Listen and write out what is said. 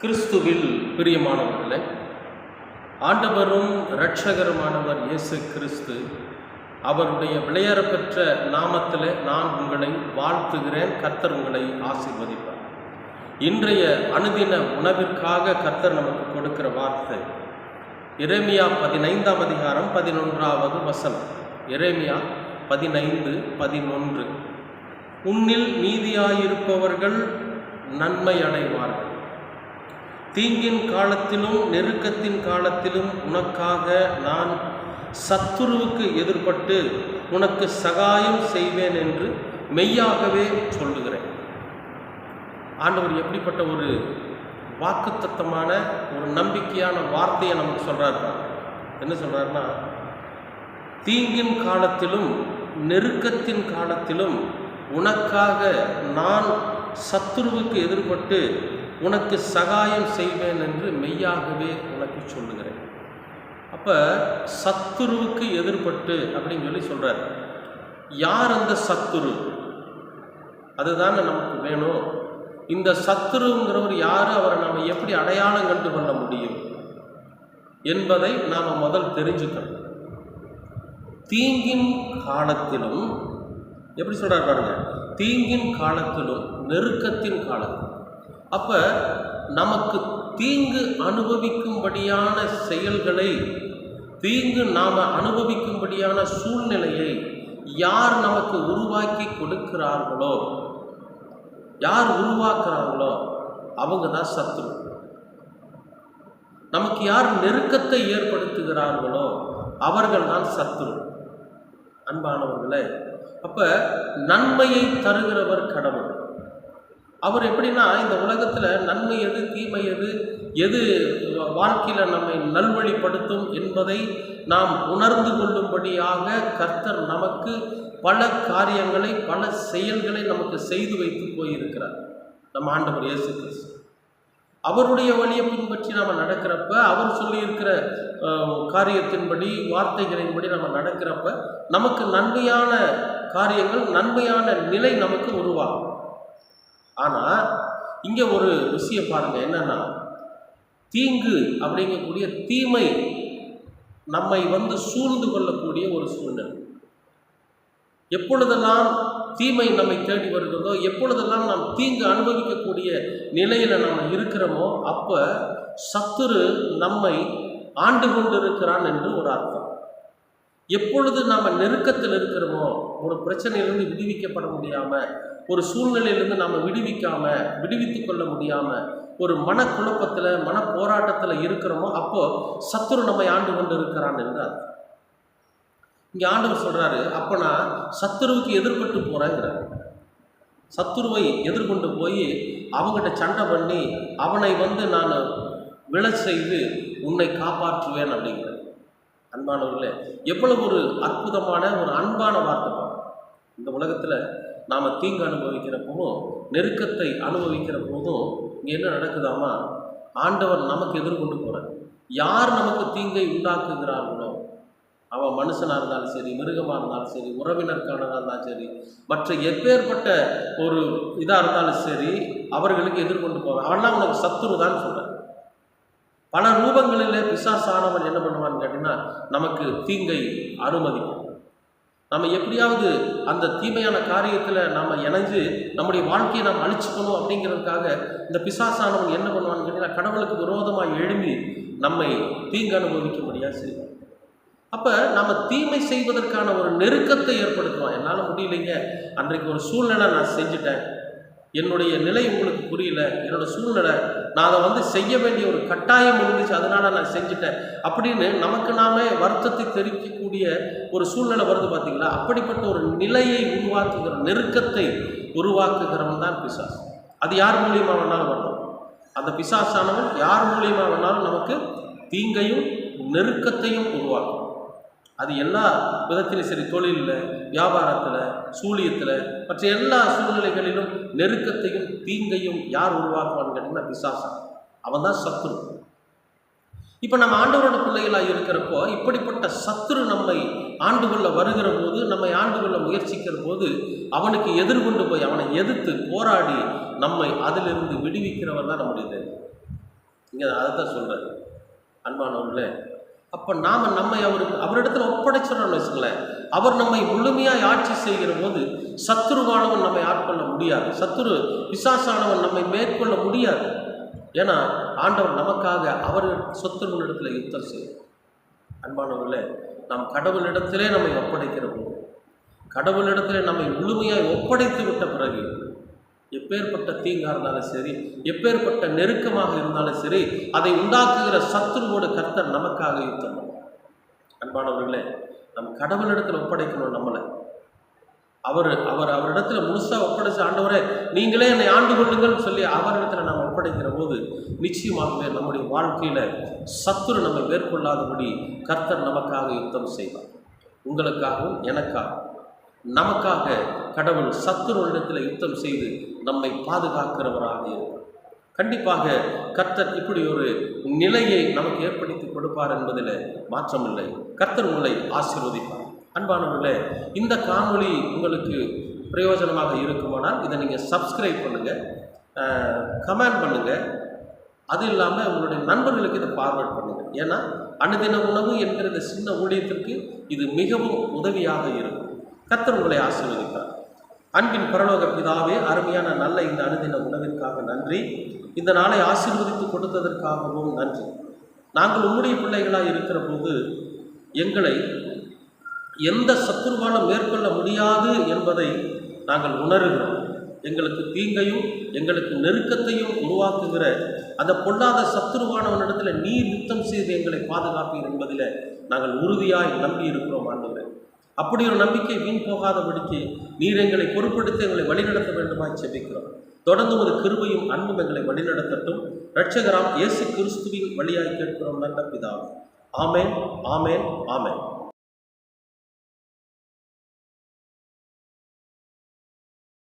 கிறிஸ்துவில் பிரியமானவர்களே, ஆண்டவரும் இரட்சகருமானவர் இயேசு கிறிஸ்து அவருடைய விலையேறப்பெற்ற நாமத்திலே நான் உங்களை வாழ்த்துகிறேன். கர்த்தர் உங்களை ஆசீர்வதிப்பார். இன்றைய அனுதின உணவிற்காக கர்த்தர் நமக்கு கொடுக்கிற வார்த்தை எரேமியா 15ஆம் அதிகாரம் 11வது வசனம். எரேமியா 15:11. உன்னில் மீதியாயிருப்பவர்கள் நன்மை அடைவார்கள். தீங்கின் காலத்திலும் நெருக்கத்தின் காலத்திலும் உனக்காக நான் சத்துருவுக்கு எதிர்பட்டு உனக்கு சகாயம் செய்வேன் என்று மெய்யாகவே சொல்லுகிறேன். ஆண்டவர் எப்படிப்பட்ட ஒரு வாக்குத்தத்தமான ஒரு நம்பிக்கையான வார்த்தையை நமக்கு சொல்றாரு. என்ன சொல்றாருன்னா, தீங்கின் காலத்திலும் நெருக்கத்தின் காலத்திலும் உனக்காக நான் சத்துருவுக்கு எதிர்பட்டு உனக்கு சகாயம் செய்வேன் என்று மெய்யாகவே உனக்கு சொல்லுகிறேன். அப்போ சத்துருவுக்கு எதிர்பட்டு அப்படின்னு சொல்லி சொல்கிறார். யார் அந்த சத்துரு? அதுதானே நமக்கு வேணும். இந்த சத்துருங்கிறவர் யார், அவரை நாம் எப்படி அடையாளம் கண்டு கொள்ள முடியும் என்பதை நாம் முதல் தெரிஞ்சுக்கணும். தீங்கின் காலத்திலும், எப்படி சொல்கிறார் பாருங்க, தீங்கின் காலத்திலும் நெருக்கத்தின் காலத்திலும். அப்போ நமக்கு தீங்கு அனுபவிக்கும்படியான செயல்களை, தீங்கு நாம் அனுபவிக்கும்படியான சூழ்நிலையை யார் நமக்கு உருவாக்கி கொடுக்கிறார்களோ, யார் உருவாக்குறாங்களோ அவங்க தான் சத்துரு. நமக்கு யார் நெருக்கத்தை ஏற்படுத்துகிறார்களோ அவர்கள் தான் சத்துரு. அன்பானவர்களே, அப்போ நன்மையை தருகிறவர் கடவுள். அவர் எப்படின்னா, இந்த உலகத்தில் நன்மை எது, தீமை எது, எது வாழ்க்கையில் நம்மை நல்வழிப்படுத்தும் என்பதை நாம் உணர்ந்து கொள்ளும்படியாக கர்த்தர் நமக்கு பல காரியங்களை, பல செயல்களை நமக்கு செய்து வைத்து போயிருக்கிறார். நம்ம ஆண்டவர் இயேசு கிறிஸ்து அவருடைய வழியை பின்பற்றி நம்ம நடக்கிறப்ப, அவர் சொல்லியிருக்கிற காரியத்தின்படி, வார்த்தைகளின்படி நம்ம நடக்கிறப்ப நமக்கு நன்மையான காரியங்கள், நன்மையான நிலை நமக்கு உருவாகும். ஆனால் இங்கே ஒரு விஷயம் பாருங்க, என்னன்னா, தீங்கு அப்படிங்கக்கூடிய தீமை நம்மை சூழ்ந்து கொள்ளக்கூடிய ஒரு சூழ்நிலை. எப்பொழுதெல்லாம் தீமை நம்மை தேடி வருகிறதோ, எப்பொழுதெல்லாம் நாம் தீங்கு அனுபவிக்கக்கூடிய நிலையில நாம் இருக்கிறோமோ, அப்போ சத்துரு நம்மை ஆண்டு கொண்டிருக்கிறான் என்று ஒரு அர்த்தம். எப்பொழுது நாம் நெருக்கத்தில் இருக்கிறோமோ, ஒரு பிரச்சனையிலிருந்து விடுவிக்கப்பட முடியாமல், ஒரு சூழ்நிலையிலிருந்து நாம் விடுவித்து கொள்ள முடியாமல், ஒரு மனக்குழப்பத்தில், மன போராட்டத்தில் இருக்கிறோமோ, அப்போ சத்துரு நம்மை ஆண்டு கொண்டு இருக்கிறான் என்று அர்த்தம். இங்கே ஆண்டவர் சொல்றாரு, அப்போ நான் சத்துருவுக்கு எதிர்பட்டு போறேங்கிறார். சத்துருவை எதிர்கொண்டு போய் அவங்ககிட்ட சண்டை பண்ணி அவனை நான் விழ செய்து உன்னை காப்பாற்றுவேன் அப்படிங்கிற. அன்பானவர்களே, எவ்வளவு ஒரு அற்புதமான ஒரு அன்பான வார்த்தை. இந்த உலகத்தில் நாம் தீங்கு அனுபவிக்கிற போதும், நெருக்கத்தை அனுபவிக்கிற போதும் இங்கே என்ன நடக்குதாமா, ஆண்டவர் நமக்கு எதிர்கொண்டு போகிறார். யார் நமக்கு தீங்கை உண்டாக்குகிறார்களோ, அவன் மனுஷனாக இருந்தாலும் சரி, மிருகமாக இருந்தாலும் சரி, உறவினருக்கானதாக இருந்தாலும் சரி, மற்ற எப்பேற்பட்ட ஒரு இதாக இருந்தாலும் சரி, அவர்களுக்கு எதிர்கொண்டு போகிறான். அவன்லாம் உனக்கு சத்துரு தான் சொல்கிறார். பல ரூபங்களில் பிசாசானவன் என்ன பண்ணுவான்னு கேட்டிங்கன்னா, நமக்கு தீங்கை அனுமதிக்கும். நம்ம எப்படியாவது அந்த தீமையான காரியத்தில் நாம் இணைஞ்சு நம்முடைய வாழ்க்கையை நாம் அழிச்சுக்கணும் அப்படிங்கிறதுக்காக இந்த பிசாசானவன் என்ன பண்ணுவான்னு கேட்டிங்கன்னா, கடவுளுக்கு விரோதமாக எழும்பி நம்மை தீங்கு அனுபவிக்கும்படியாக செய்வான். அப்போ நம்ம தீமை செய்வதற்கான ஒரு நெருக்கத்தை ஏற்படுத்துவான். என்னால் முடியலைங்க, அன்றைக்கு ஒரு சூழ்நிலை நான் செஞ்சுட்டேன், என்னுடைய நிலை உங்களுக்கு புரியல, என்னோட சூழ்நிலை, நான் அதை செய்ய வேண்டிய ஒரு கட்டாயம் இருந்துச்சு, அதனால நான் செஞ்சுட்டேன் அப்படின்னு நமக்கு நாமே வருத்தத்தை தெரிவிக்கக்கூடிய ஒரு சூழ்நிலை வருது பார்த்தீங்களா. அப்படிப்பட்ட ஒரு நிலையை உருவாக்குகிற, நெருக்கத்தை உருவாக்குகிறவன் தான் பிசாசு. அது யார் மூலியமாக வேணாலும் வரணும். அந்த பிசாசானவன் யார் மூலியமாக வேணாலும் நமக்கு தீங்கையும் நெருக்கத்தையும் உருவாக்கும். அது எல்லா விதத்திலும் சரி, தொழிலில், வியாபாரத்தில், சூழியத்தில், மற்ற எல்லா சூழ்நிலைகளிலும் நெருக்கத்தையும் தீங்கையும் யார் உருவாக்குவான்னு கேட்டிங்கன்னா பிசாசா. அவன் தான் சத்துரு. இப்போ நம்ம ஆண்டவரோட பிள்ளைகளாக இருக்கிறப்போ இப்படிப்பட்ட சத்துரு நம்மை ஆண்டு கொள்ள வருகிற போது, நம்மை ஆண்டு கொள்ள முயற்சிக்கிற போது, அவனுக்கு எதிர்கொண்டு போய் அவனை எதிர்த்து போராடி நம்மை அதிலிருந்து விடுவிக்கிறவர் தான் நம்முடைய தேவன். இங்கே அதை தான் சொல்கிறார் அன்பானவர்களே. அப்போ நாம் நம்மை அவரிடத்துல ஒப்படைச்சிடறோம்னு வச்சுங்களேன். அவர் நம்மை முழுமையாக ஆட்சி செய்கிற போது சத்துருவானவன் நம்மை ஆட்கொள்ள முடியாது, சத்துரு பிசாசானவன் நம்மை மேற்கொள்ள முடியாது. ஏன்னா ஆண்டவர் நமக்காக அவர் சத்துருவனிடத்தில் யுத்தம் செய்யும். அன்பானவர்களே, நாம் கடவுளிடத்திலே நம்மை ஒப்படைக்கிற போது, கடவுளிடத்திலே நம்மை முழுமையாக ஒப்படைத்து விட்ட பிறகு எப்பேற்பட்ட தீங்காக இருந்தாலும் சரி, எப்பேற்பட்ட நெருக்கமாக இருந்தாலும் சரி, அதை உண்டாக்குகிற சத்துருவோடு கர்த்தர் நமக்காக யுத்தம் பண்ணும். அன்பானவர்களே, நம் கடவுளிடத்தில் ஒப்படைக்கணும். நம்மளை அவரிடத்துல முழுசாக ஒப்படைச்சு, ஆண்டவரே நீங்களே என்னை ஆண்டு கொள்ளுங்கள் சொல்லி அவரிடத்துல நாம் ஒப்படைக்கிற போது நிச்சயமாகவே நம்முடைய வாழ்க்கையில சத்துரு நம்மை மேற்கொள்ளாதபடி கர்த்தர் நமக்காக யுத்தம் செய்வார். உங்களுக்காகவும் எனக்காகவும் நமக்காக கடவுள் சத்துருவிடத்தில் யுத்தம் செய்து நம்மை பாதுகாக்கிறவராக இருக்கிறார். கண்டிப்பாக கர்த்தர் இப்படி ஒரு நிலையை நமக்கு ஏற்படுத்தி கொடுப்பார் என்பதில் மாற்றமில்லை. கர்த்தர் உங்களை ஆசீர்வதிப்பார். அன்பானவர்களே, இந்த காணொளி உங்களுக்கு பிரயோஜனமாக இருக்குமானால் இதை நீங்கள் சப்ஸ்கிரைப் பண்ணுங்கள், கமெண்ட் பண்ணுங்கள். அது இல்லாமல் உங்களுடைய நண்பர்களுக்கு இதை ஃபார்வர்ட் பண்ணுங்கள். ஏன்னா அனுதின உணவு என்கிற இந்த சின்ன ஊழியத்திற்கு இது மிகவும் உதவியாக இருக்கும். கர்த்தர் உங்களை ஆசீர்வதிப்பார். அன்பின் பரலோக பிதாவே, அருமையான நல்ல இந்த அனுதின உணவிற்காக நன்றி. இந்த நாளை ஆசீர்வதித்து கொடுத்ததற்காகவும் நன்றி. நாங்கள் உம்முடைய பிள்ளைகளாக இருக்கிற போது எங்களை எந்த சத்துருவாலும் மேற்கொள்ள முடியாது என்பதை நாங்கள் உணர்கிறோம். எங்களுக்கு தீங்கையும் எங்களுக்கு நெருக்கத்தையும் உருவாக்குகிற அந்த பொல்லாத சத்துருவானவனிடத்தில் நீர் யுத்தம் செய்து எங்களை பாதுகாப்பீர் என்பதில் நாங்கள் உறுதியாய் நம்பி இருக்கிறோம். ஆண்டவரே, அப்படி ஒரு நம்பிக்கை வீண் போகாதபடிக்கு நீர் எங்களை பொறுப்படுத்தி எங்களை வழிநடத்த வேண்டுமாய் செபிக்கிறோம். தொடர்ந்து ஒரு கிருபையும் அன்பும் எங்களை வழிநடத்தட்டும். இரட்சகராம் இயேசு கிறிஸ்துவின் வழியாய் கேட்கிறோம் நல்ல பிதாவே. ஆமென், ஆமென், ஆமென்.